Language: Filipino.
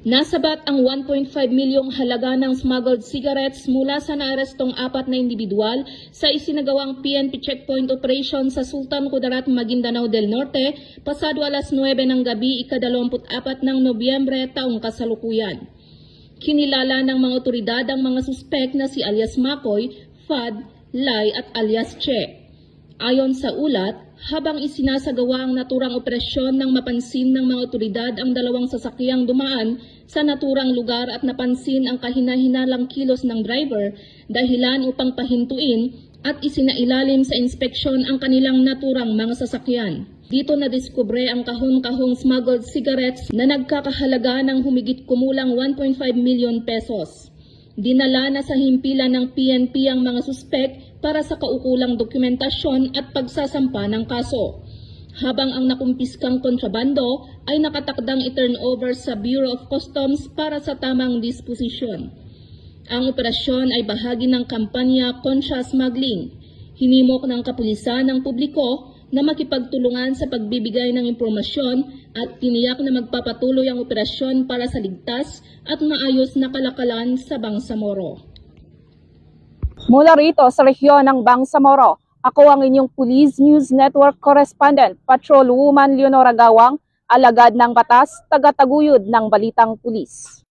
Nasabat ang 1.5 milyong halaga ng smuggled cigarettes mula sa naarestong 4 na individual sa isinagawang PNP checkpoint operation sa Sultan Kudarat, Maguindanao del Norte pasado alas 9 ng gabi ika-24 ng Nobyembre taong kasalukuyan. Kinilala ng mga otoridad ang mga suspek na si alias Makoy, Fad, Lai at alias Che. Ayon sa ulat, habang isinasagawa ang naturang operasyon nang mapansin ng mga otoridad ang dalawang sasakyang dumaan sa naturang lugar at napansin ang kahina-hinalang kilos ng driver, dahilan upang pahintuin at isinailalim sa inspeksyon ang kanilang naturang mga sasakyan. Dito nadiskubre ang kahon-kahong smuggled cigarettes na nagkakahalaga ng humigit kumulang 1.5 milyon pesos. Dinala na sa himpilan ng PNP ang mga suspek para sa kaukulang dokumentasyon at pagsasampa ng kaso. Habang ang nakumpiskang kontrabando ay nakatakdang i-turnover sa Bureau of Customs para sa tamang disposisyon. Ang operasyon ay bahagi ng kampanya Kontra Smuggling. Hinimok ng kapulisan ng publiko na makipagtulungan sa pagbibigay ng impormasyon at tiniyak na magpapatuloy ang operasyon para sa ligtas at maayos na kalakalan sa Bangsamoro. Mula rito sa rehiyon ng Bangsamoro, ako ang inyong Police News Network Correspondent, Patrol Woman Leonora Gawang, alagad ng batas, tagataguyod ng Balitang Pulis.